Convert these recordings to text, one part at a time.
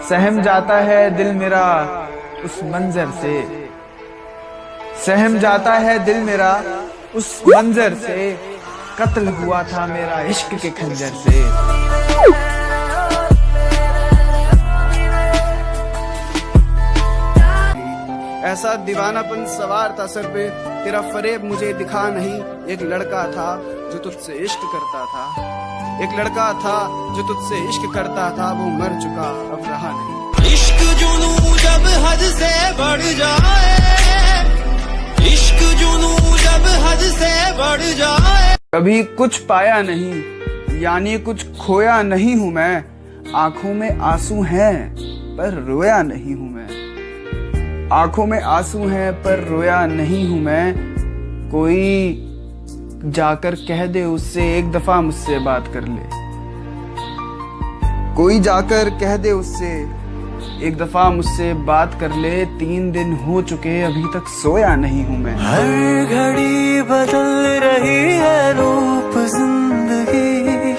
सहम जाता है दिल मेरा उस मंजर से, सहम जाता है दिल मेरा उस मंजर से, कत्ल हुआ था मेरा इश्क के खंजर से। ऐसा दीवानापन सवार था सर पे, तेरा फरेब मुझे दिखा नहीं। एक लड़का था जो तुझसे इश्क करता था, एक लड़का था जो तुझसे इश्क करता था, वो मर चुका अब रहा नहीं। इश्क जुनू जब हद से बढ़ जाए, इश्क जुनू जब हद से बढ़ जाए। कभी कुछ पाया नहीं यानी कुछ खोया नहीं हूँ मैं, आंखों में आंसू हैं पर रोया नहीं हूँ मैं, आंखों में आंसू हैं पर रोया नहीं हूँ मैं। कोई जाकर कह दे उससे एक दफा मुझसे बात कर ले, कोई जाकर कह दे उससे एक दफा मुझसे बात कर ले। 3 दिन हो चुके अभी तक सोया नहीं हूँ मैं। हर घड़ी बदल रही है रूप जिंदगी,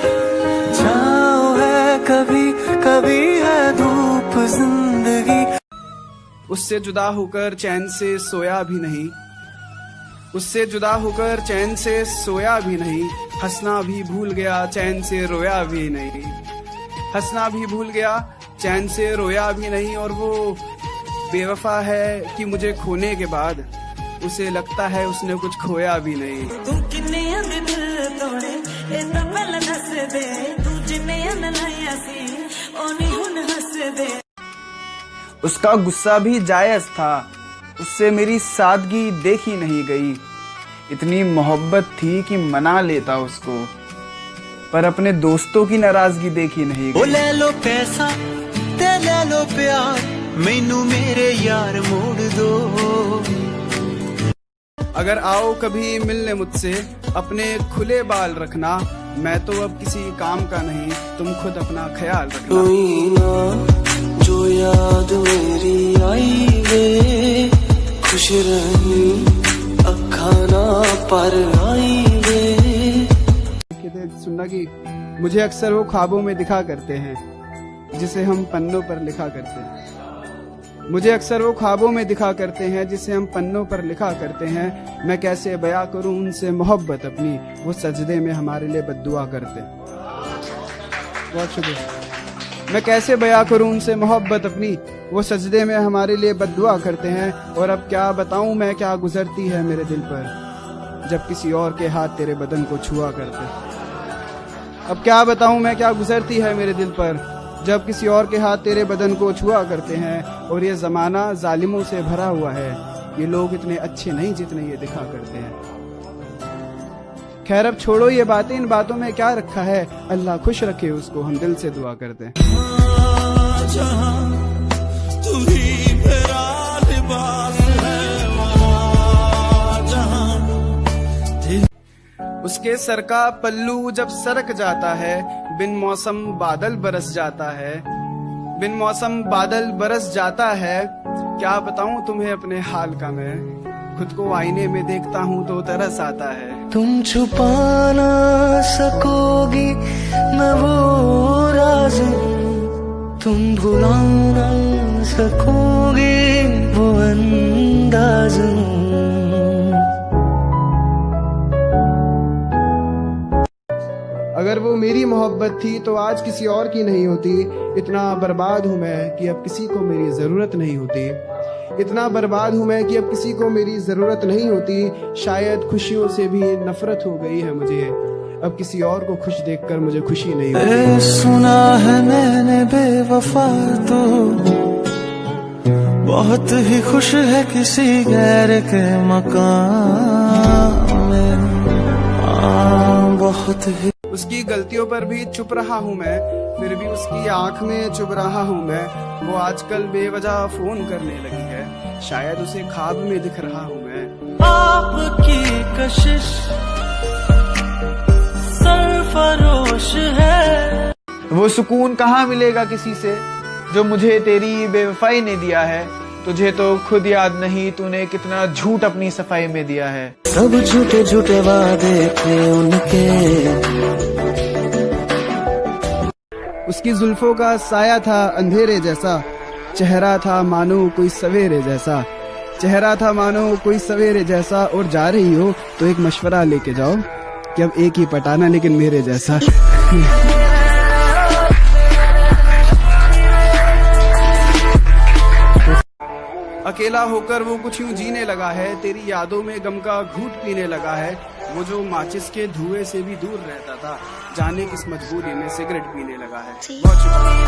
छाँव है कभी कभी है धूप जिंदगी। उससे जुदा होकर चैन से सोया भी नहीं, उससे जुदा होकर चैन से सोया भी नहीं। हंसना भी भूल गया चैन से रोया भी नहीं, हंसना भी भूल गया चैन से रोया भी नहीं। और वो बेवफा है कि मुझे खोने के बाद उसे लगता है उसने कुछ खोया भी नहीं। तू किन्ने दिल तोड़े ए तां पहला दस दे, तू जिन्ने लाया सी ओ नी हुन हंस दे। उसका गुस्सा भी जायज था, उससे मेरी सादगी देखी नहीं गई। इतनी मोहब्बत थी कि मना लेता उसको, पर अपने दोस्तों की नाराजगी देखी नहीं गई। ले लो पैसा ते ले लो प्यार, मैनू मेरे यार मोड़ दो। अगर आओ कभी मिलने मुझसे अपने खुले बाल रखना, मैं तो अब किसी काम का नहीं, तुम खुद अपना ख्याल रखना। कोई ना जो याद मेरी आई वे, खुश रही अखा ना पर आई वे। सुनना कि मुझे अक्सर वो ख्वाबों में दिखा करते हैं जिसे हम पन्नों पर लिखा करते हैं, मुझे अक्सर वो ख्वाबों में दिखा करते हैं जिसे हम पन्नों पर लिखा करते हैं। मैं कैसे बयां करूं उनसे मोहब्बत अपनी, वो सजदे में हमारे लिए बद्दुआ करते। बहुत शुक्रिया। मैं कैसे बयां करूं उनसे मोहब्बत अपनी, वो सजदे में हमारे लिए बद्दुआ करते हैं। और अब क्या बताऊं मैं क्या गुजरती है मेरे दिल पर, जब किसी और के हाथ तेरे बदन को छुआ करते। अब क्या बताऊं मैं क्या गुजरती है मेरे दिल पर, जब किसी और के हाथ तेरे बदन को छुआ करते हैं। और ये जमाना जालिमों से भरा हुआ है, ये लोग इतने अच्छे नहीं जितने ये दिखा करते हैं। खैर अब छोड़ो ये बातें, इन बातों में क्या रखा है, अल्लाह खुश रखे उसको, हम दिल से दुआ करते हैं। उसके सर का पल्लू जब सरक जाता है, बिन मौसम बादल बरस जाता है, बिन मौसम बादल बरस जाता है। क्या बताऊं तुम्हें अपने हाल का, मैं खुद को आईने में देखता हूं तो तरस आता है। तुम छुपा ना सकोगी मैं वो राज, तुम भुला ना सकोगी वो अंदाज। अगर वो मेरी मोहब्बत थी तो आज किसी और की नहीं होती। इतना बर्बाद हूँ मैं कि अब किसी को मेरी ज़रूरत नहीं होती, इतना बर्बाद हूँ मैं कि अब किसी को मेरी ज़रूरत नहीं होती। शायद खुशियों से भी नफरत हो गई है मुझे, अब किसी और को खुश देखकर मुझे खुशी नहीं होती। सुना है मैंने बेवफा तो बहुत ही खुश है किसी गैर के मकान में, बहुत ही। उसकी गलतियों पर भी चुप रहा हूँ मैं, फिर भी उसकी आंख में चुभ रहा हूँ मैं। वो आजकल बेवजह फोन करने लगी है, शायद उसे ख्वाब में दिख रहा हूँ मैं। आपकी कशिश सरफरोश है। वो सुकून कहाँ मिलेगा किसी से जो मुझे तेरी बेवफाई ने दिया है। तुझे तो खुद याद नहीं तूने कितना झूठ अपनी सफाई में दिया है। सब झूठे झूठे वादे थे उनके, उसकी जुल्फों का साया था अंधेरे जैसा, चेहरा था मानो कोई सवेरे जैसा, चेहरा था मानो कोई सवेरे जैसा। और जा रही हो तो एक मशवरा लेके जाओ कि अब एक ही पटाना लेकिन मेरे जैसा। अकेला होकर वो कुछ यूं जीने लगा है, तेरी यादों में गम का घूंट पीने लगा है। वो जो माचिस के धुएं से भी दूर रहता था, जाने किस मजबूरी में सिगरेट पीने लगा है। बहुत शुक्रिया।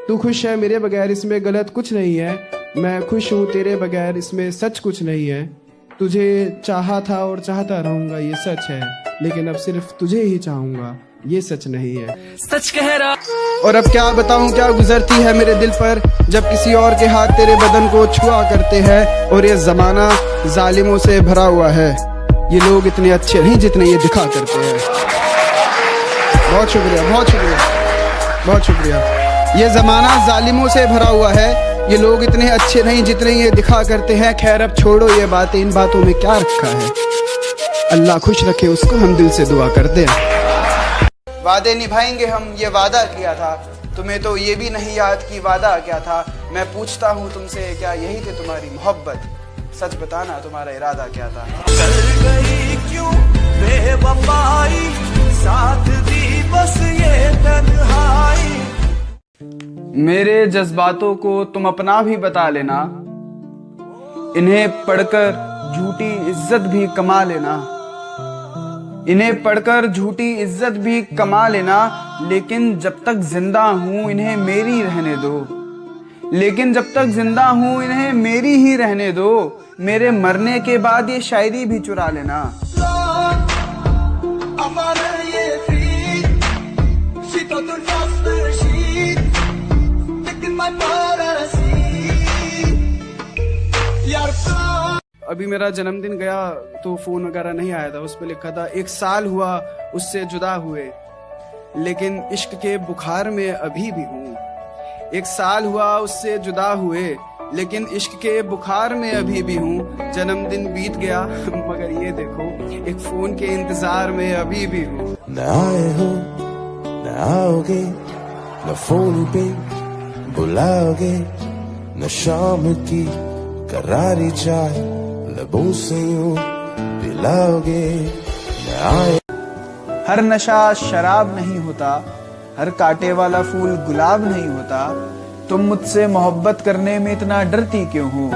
तू खुश है मेरे बगैर, इसमें गलत कुछ नहीं है। मैं खुश हूँ तेरे बगैर, इसमें सच कुछ नहीं है। तुझे चाहा था और चाहता रहूंगा, ये सच है, लेकिन अब सिर्फ तुझे ही चाहूंगा, ये सच नहीं है। सच कह रहा। और अब क्या बताऊं क्या गुजरती है मेरे दिल पर, जब किसी और के हाथ तेरे बदन को छुआ करते हैं। और ये जमाना जालिमों से भरा हुआ है, ये लोग इतने अच्छे नहीं जितने ये दिखा करते हैं। बहुत शुक्रिया, बहुत शुक्रिया, बहुत शुक्रिया। ये जमाना जालिमों से भरा हुआ है, ये लोग इतने अच्छे नहीं जितने ये दिखा करते हैं। खैर अब छोड़ो ये बातें, इन बातों में क्या रखा है। अल्लाह खुश रखे उसको, हम दिल से दुआ करते हैं। वादे निभाएंगे हम, ये वादा किया था। तुम्हें तो ये भी नहीं याद कि वादा क्या था। मैं पूछता हूँ तुमसे, क्या यही थी तुम्हारी मोहब्बत? सच बताना तुम्हारा इरादा क्या था। कर गई क्यों बेवफाई, साथ दी बस ये तन्हाई। मेरे जज्बातों को तुम अपना भी बता लेना, इन्हें पढ़कर झूठी इज्जत भी कमा लेना, इन्हें पढ़कर झूठी इज्जत भी कमा लेना। लेकिन जब तक जिंदा हूं इन्हें मेरी रहने दो, लेकिन जब तक जिंदा हूं इन्हें मेरी ही रहने दो। मेरे मरने के बाद ये शायरी भी चुरा लेना। अभी मेरा जन्मदिन गया तो फोन वगैरह नहीं आया था, उस पर लिखा था 1 साल हुआ उससे जुदा हुए, लेकिन इश्क के बुखार में अभी भी हूँ। 1 साल हुआ उससे जुदा हुए, लेकिन इश्क के बुखार में अभी भी हूँ। जन्मदिन बीत गया मगर ये देखो, एक फोन के इंतजार में अभी भी हूँ। न आए हो न आओगे, न फोन पे बुलाओगे, न शाम की करारी चाय लबों से यूं पिलाओगे। न आए। हर नशा शराब नहीं होता, हर कांटे वाला फूल गुलाब नहीं होता। तुम मुझसे मोहब्बत करने में इतना डरती क्यों हो?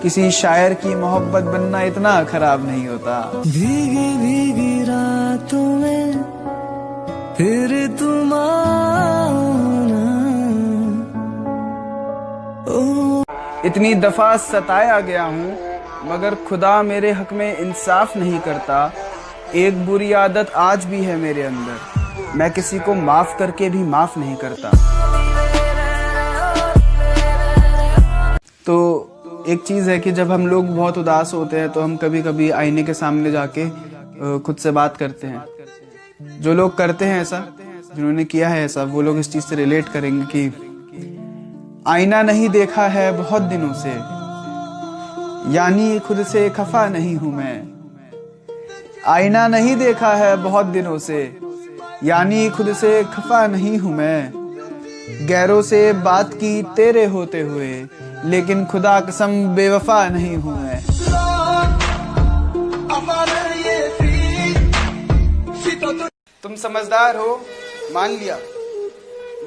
किसी शायर की मोहब्बत बनना इतना खराब नहीं होता। भीगी भीगी रातों में फिर तुम आना, इतनी दफा सताया गया हूँ मगर खुदा मेरे हक में इंसाफ नहीं करता। एक बुरी आदत आज भी है मेरे अंदर, मैं किसी को माफ करके भी माफ नहीं करता। तो एक चीज है कि जब हम लोग बहुत उदास होते हैं तो हम कभी कभी आईने के सामने जाके खुद से बात करते हैं। जो लोग करते हैं ऐसा, जिन्होंने किया है ऐसा, वो लोग इस चीज से रिलेट करेंगे कि आईना नहीं देखा है बहुत दिनों से, यानी खुद से खफा नहीं हूं मैं। आईना नहीं देखा है बहुत दिनों से, यानी खुद से खफा नहीं हूं मैं। गैरों से बात की तेरे होते हुए, लेकिन खुदा कसम बेवफा नहीं हूं मैं। तुम समझदार हो मान लिया,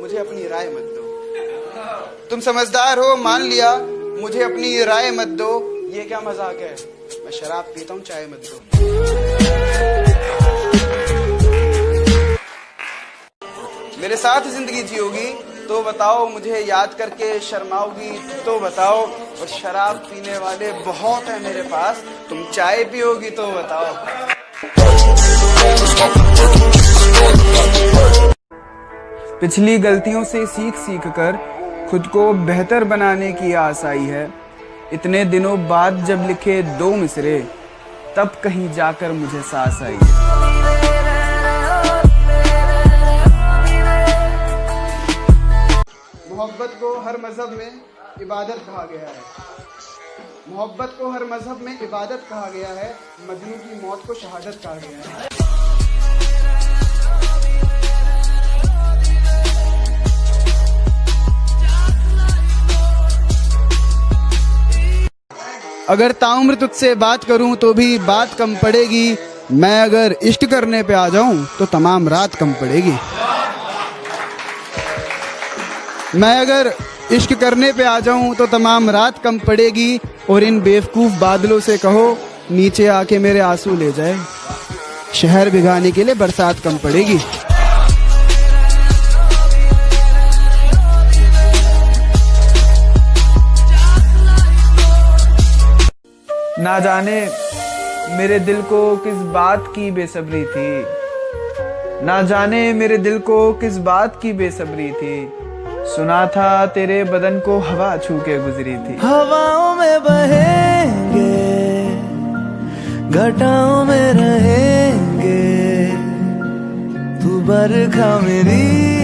मुझे अपनी राय मत दो। तुम समझदार हो मान लिया, मुझे अपनी राय मत दो। ये क्या मजाक है, मैं शराब पीता हूँ, चाय मत दो। मेरे साथ जिंदगी जियोगी तो बताओ, मुझे याद करके शर्माओगी तो बताओ। और शराब पीने वाले बहुत हैं मेरे पास, तुम चाय पियोगी तो बताओ। पिछली गलतियों से सीख सीख कर खुद को बेहतर बनाने की आस आई है। इतने दिनों बाद जब लिखे 2 मिसरे, तब कहीं जाकर मुझे सांस आई है। मोहब्बत को हर मजहब में इबादत कहा गया है। मोहब्बत को हर मजहब में इबादत कहा गया है, मजनू की मौत को शहादत कहा गया है। अगर ताउम्र तुझसे बात करूं तो भी बात कम पड़ेगी, मैं अगर इश्क करने पे आ जाऊं तो तमाम रात कम पड़ेगी। मैं अगर इश्क करने पे आ जाऊं तो तमाम रात कम पड़ेगी, और इन बेवकूफ़ बादलों से कहो नीचे आके मेरे आंसू ले जाए, शहर भिगाने के लिए बरसात कम पड़ेगी। ना जाने मेरे दिल को किस बात की बेसब्री थी, ना जाने मेरे दिल को किस बात की बेसब्री थी, सुना था तेरे बदन को हवा छू के गुजरी थी। हवाओं में बहेंगे, घटाओं में रहेंगे, तू बरखा मेरी